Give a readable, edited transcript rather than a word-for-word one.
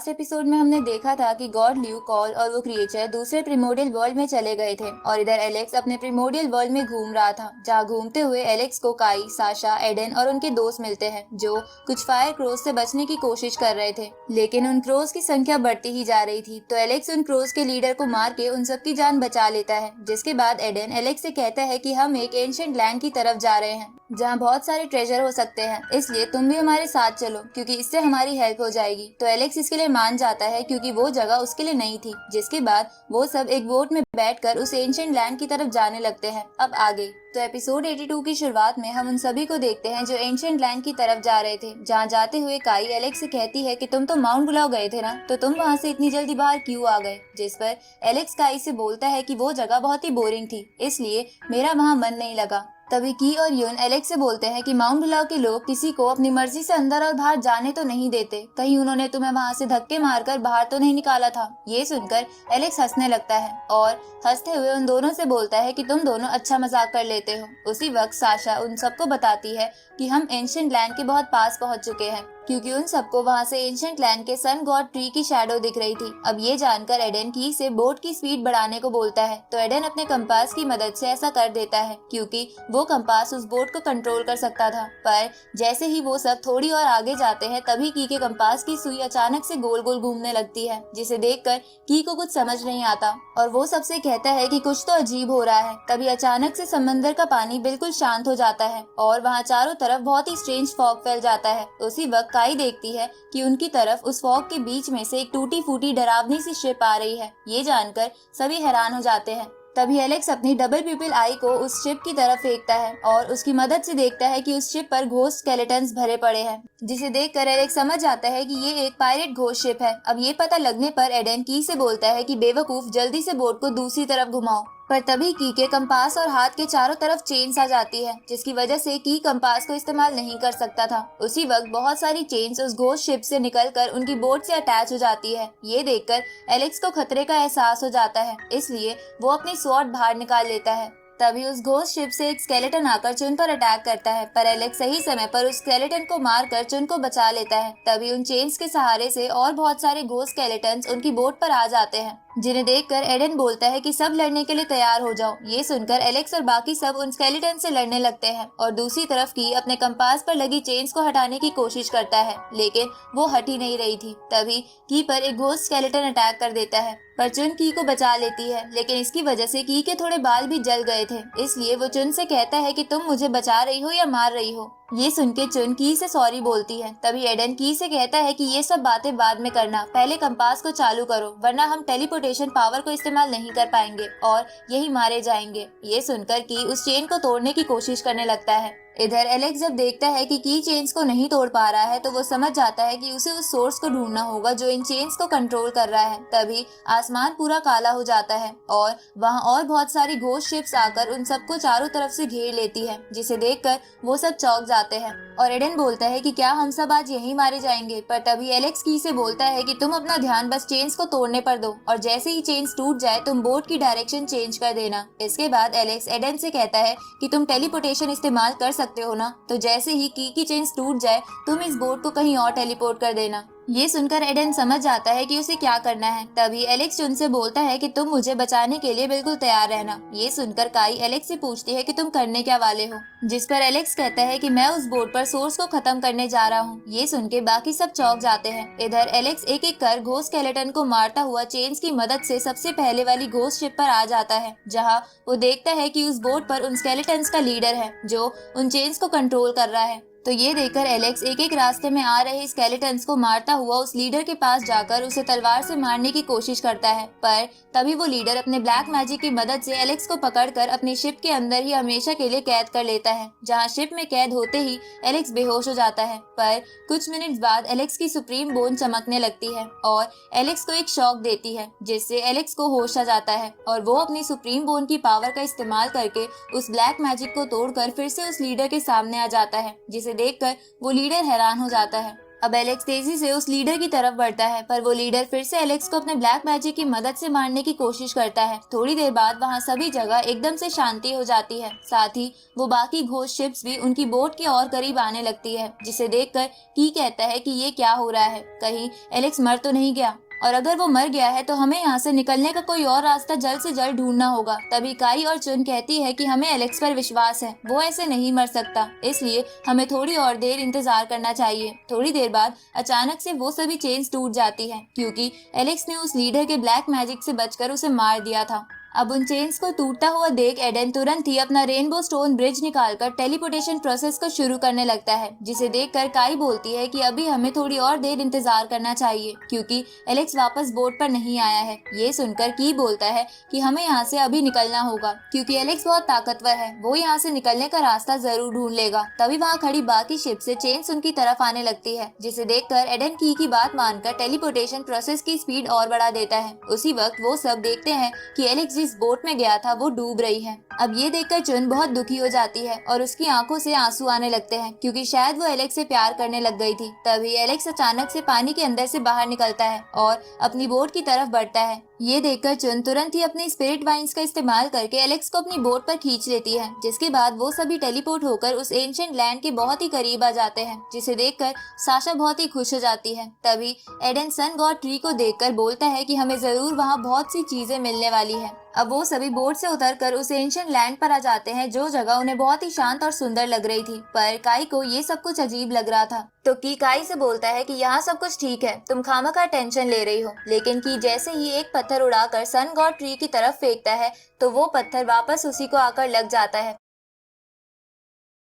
Episode में हमने देखा था कि गॉड ल्यू कॉल और वो क्रिएचर दूसरे प्रिमोडियल वर्ल्ड में चले गए थे और इधर एलेक्स अपने प्रिमोडियल वर्ल्ड में घूम रहा था, जहाँ घूमते हुए एलेक्स को काई, साशा, एडन और उनके दोस्त मिलते हैं जो कुछ फायर क्रोज से बचने की कोशिश कर रहे थे। लेकिन उन क्रोज की संख्या बढ़ती ही जा रही थी, तो एलेक्स उन क्रोज के लीडर को मार के उन सबकी जान बचा लेता है। जिसके बाद एडन एलेक्स से कहता है कि हम एक एंशिएंट लैंड की तरफ जा रहे हैं जहाँ बहुत सारे ट्रेजर हो सकते हैं, इसलिए तुम भी हमारे साथ चलो क्योंकि इससे हमारी हेल्प हो जाएगी। तो एलेक्स इसके लिए मान जाता है क्योंकि वो जगह उसके लिए नई थी। जिसके बाद वो सब एक बोट में बैठकर उस एंशिएंट लैंड की तरफ जाने लगते हैं। अब आगे तो एपिसोड 82 की शुरुआत में हम उन सभी को देखते हैं जो एंशिएंट लैंड की तरफ जा रहे थे, जहाँ जाते हुए काई एलेक्स से कहती है कि तुम तो माउंट बुलाओ गए थे ना, तो तुम वहाँ से इतनी जल्दी बाहर क्यों आ गए। जिस पर एलेक्स काई से बोलता है कि वो जगह बहुत ही बोरिंग थी, इसलिए मेरा वहाँ मन नहीं लगा। तभी की और यून एलेक्स से बोलते हैं कि माउंट बुलाओ के लोग किसी को अपनी मर्जी से अंदर और बाहर जाने तो नहीं देते, कहीं उन्होंने तुम्हें वहाँ से धक्के मारकर बाहर तो नहीं निकाला था। ये सुनकर एलेक्स हंसने लगता है और हंसते हुए उन दोनों से बोलता है कि तुम दोनों अच्छा मजाक कर लेते हो। उसी वक्त साशा उन सबको बताती है कि हम एंशिएंट लैंड के बहुत पास पहुंच चुके हैं, क्योंकि उन सबको वहां से एंशिएंट लैंड के सन गॉड ट्री की शैडो दिख रही थी। अब ये जानकर एडन की से बोट की स्पीड बढ़ाने को बोलता है, तो एडन अपने कंपास की मदद से ऐसा कर देता है क्योंकि वो कंपास उस बोट को कंट्रोल कर सकता था। पर जैसे ही वो सब थोड़ी और आगे जाते हैं, तभी की के कंपास की सुई अचानक से गोल गोल घूमने लगती है, जिसे देखकर की को कुछ समझ नहीं आता और वो सबसे कहता है कि कुछ तो अजीब हो रहा है। तभी अचानक से समंदर का पानी बिल्कुल शांत हो जाता है और वहाँ चारों तरफ बहुत ही स्ट्रेंज फॉग फैल जाता है। उसी वक्त काई देखती है कि उनकी तरफ उस फॉग के बीच में से एक टूटी फूटी डरावनी सी शिप आ रही है। ये जानकर सभी हैरान हो जाते हैं। तभी एलेक्स अपनी डबल पिपिल आई को उस शिप की तरफ फेंकता है और उसकी मदद से देखता है कि उस शिप पर घोस्ट स्केलेटन्स भरे पड़े हैं, जिसे देखकर एलेक्स समझ जाता है कि ये एक पायरेट घोस्ट शिप है। अब ये पता लगने पर एडन की से बोलता है कि बेवकूफ, जल्दी से बोट को दूसरी तरफ घुमाओ। पर तभी की के कंपास और हाथ के चारों तरफ चेन्स आ जाती है, जिसकी वजह से की कंपास को इस्तेमाल नहीं कर सकता था। उसी वक्त बहुत सारी चेन्स उस घोस्ट शिप से निकलकर उनकी बोट से अटैच हो जाती है। ये देखकर एलेक्स को खतरे का एहसास हो जाता है, इसलिए वो अपनी स्वॉर्ड बाहर निकाल लेता है। तभी उस घोस्ट शिप से एक स्केलेटन आकर चुन पर अटैक करता है, पर एलेक्स सही समय पर उस स्केलेटन को मारकर चुन को बचा लेता है। तभी उन चेन्स के सहारे से और बहुत सारे घोस्ट स्केलेटन्स उनकी बोट पर आ जाते हैं, जिन्हें देखकर एडन बोलता है कि सब लड़ने के लिए तैयार हो जाओ। ये सुनकर एलेक्स और बाकी सब उन स्केलेटन से लड़ने लगते हैं और दूसरी तरफ की अपने कंपास पर लगी चेन्स को हटाने की कोशिश करता है, लेकिन वो हट ही नहीं रही थी। तभी की पर एक घोस्ट स्केलेटन अटैक कर देता है, पर चुन की को बचा लेती है, लेकिन इसकी वजह से की के थोड़े बाल भी जल गए थे, इसलिए वो चुन से कहता है कि तुम मुझे बचा रही हो या मार रही हो। ये सुन के चुन की से सॉरी बोलती है। तभी एडन की से कहता है कि ये सब बातें बाद में करना, पहले कंपास को चालू करो, वरना हम टेलीपोर्टेशन पावर को इस्तेमाल नहीं कर पाएंगे और यही मारे जाएंगे। ये सुनकर की उस चेन को तोड़ने की कोशिश करने लगता है। इधर एलेक्स जब देखता है कि की चेन्स को नहीं तोड़ पा रहा है, तो वो समझ जाता है कि उसे उस सोर्स को ढूंढना होगा जो इन चेन्स को कंट्रोल कर रहा है। तभी आसमान पूरा काला हो जाता है और वहाँ और बहुत सारी घोस्ट शिप्स आकर उन सबको चारों तरफ से घेर लेती है, जिसे देखकर वो सब चौंक जाते हैं और एडन बोलता है कि क्या हम सब आज यहीं मारे जाएंगे। पर तभी एलेक्स की से बोलता है कि तुम अपना ध्यान बस चेन्स को तोड़ने पर दो और जैसे ही चेन्स टूट जाए तुम बोट की डायरेक्शन चेंज कर देना। इसके बाद एलेक्स एडन से कहता है कि तुम टेलीपोर्टेशन इस्तेमाल कर सकते हो ना, तो जैसे ही की चेन्स टूट जाए तुम इस बोट को कहीं और टेलीपोर्ट कर देना। ये सुनकर एडन समझ जाता है कि उसे क्या करना है। तभी एलेक्स उनसे बोलता है कि तुम मुझे बचाने के लिए बिल्कुल तैयार रहना। ये सुनकर काई एलेक्स से पूछती है कि तुम करने क्या वाले हो, जिस पर एलेक्स कहता है कि मैं उस बोट पर सोर्स को खत्म करने जा रहा हूँ। ये सुन के बाकी सब चौंक जाते हैं। इधर एलेक्स एक एक कर घोस्ट स्केलेटन को मारता हुआ चेन्स की मदद से सबसे पहले वाली घोस्ट शिप पर आ जाता है, जहाँ वो देखता है कि उस बोट पर उन स्केलेटन्स का लीडर है जो उन चेन्स को कंट्रोल कर रहा है। तो ये देखकर एलेक्स एक एक रास्ते में आ रहे स्केलेटन्स को मारता हुआ उस लीडर के पास जाकर उसे तलवार से मारने की कोशिश करता है, पर तभी वो लीडर अपने ब्लैक मैजिक की मदद से एलेक्स को पकड़कर अपनी शिप के अंदर ही हमेशा के लिए कैद कर लेता है, जहां शिप में कैद होते ही एलेक्स बेहोश हो जाता है। पर कुछ मिनट बाद एलेक्स की सुप्रीम बोन चमकने लगती है और एलेक्स को एक शॉक देती है, जिससे एलेक्स को होश आ जाता है और वो अपनी सुप्रीम बोन की पावर का इस्तेमाल करके उस ब्लैक मैजिक को तोड़कर फिर से उस लीडर के सामने आ जाता है, जिसे देखकर वो लीडर हैरान हो जाता है। अब एलेक्स तेजी से उस लीडर की तरफ बढ़ता है, पर वो लीडर फिर से एलेक्स को अपने ब्लैक मैजिक की मदद से मारने की कोशिश करता है। थोड़ी देर बाद वहाँ सभी जगह एकदम से शांति हो जाती है। साथ ही वो बाकी घोस्ट शिप्स भी उनकी बोट के और करीब आने लगती है, जिसे देखकर की कहता है कि ये क्या हो रहा है, कहीं एलेक्स मर तो नहीं गया, और अगर वो मर गया है तो हमें यहाँ से निकलने का कोई और रास्ता जल्द से जल्द ढूंढना होगा। तभी काई और चुन कहती है कि हमें एलेक्स पर विश्वास है, वो ऐसे नहीं मर सकता, इसलिए हमें थोड़ी और देर इंतजार करना चाहिए। थोड़ी देर बाद अचानक से वो सभी चेन्स टूट जाती है, क्योंकि एलेक्स ने उस लीडर के ब्लैक मैजिक से बचकर उसे मार दिया था। अब उन चेन्स को टूटता हुआ देख एडन तुरंत ही अपना रेनबो स्टोन ब्रिज निकालकर टेलीपोर्टेशन प्रोसेस को शुरू करने लगता है, जिसे देखकर काई बोलती है कि अभी हमें थोड़ी और देर इंतजार करना चाहिए, क्योंकि एलेक्स वापस बोट पर नहीं आया है। ये सुनकर की बोलता है कि हमें यहाँ से अभी निकलना होगा, क्योंकि एलेक्स बहुत ताकतवर है, वो यहाँ से निकलने का रास्ता जरूर ढूंढ लेगा। तभी वहाँ खड़ी बाकी शिप से चेन्स उनकी तरफ आने लगती है, जिसे देखकर एडन की बात मानकर टेलीपोर्टेशन प्रोसेस की स्पीड और बढ़ा देता है। उसी वक्त वो सब देखते हैं कि एलेक्स जिस बोट में गया था वो डूब रही है। अब ये देखकर चुन बहुत दुखी हो जाती है और उसकी आंखों से आंसू आने लगते हैं, क्योंकि शायद वो एलेक्स से प्यार करने लग गई थी। तभी एलेक्स अचानक से पानी के अंदर से बाहर निकलता है और अपनी बोट की तरफ बढ़ता है। ये देखकर चुन तुरंत ही अपनी स्पिरिट वाइन्स का इस्तेमाल करके एलेक्स को अपनी बोट पर खींच लेती है, जिसके बाद वो सभी टेलीपोर्ट होकर उस एंशिएंट लैंड के बहुत ही करीब आ जाते हैं, जिसे देखकर साशा बहुत ही खुश हो जाती है। तभी एडन सन गॉड ट्री को देखकर बोलता है कि हमें जरूर वहाँ बहुत सी चीजें मिलने वाली है। अब वो सभी बोट से उतरकर उस एंशिएंट लैंड पर आ जाते हैं, जो जगह उन्हें बहुत ही शांत और सुंदर लग रही थी। पर काई को ये सब कुछ अजीब लग रहा था, तो की काई से बोलता है कि यहाँ सब कुछ ठीक है, तुम खामखा टेंशन ले रही हो। लेकिन की जैसे ही एक पत्थर उड़ाकर सन गॉड ट्री की तरफ फेंकता है, तो वो पत्थर वापस उसी को आकर लग जाता है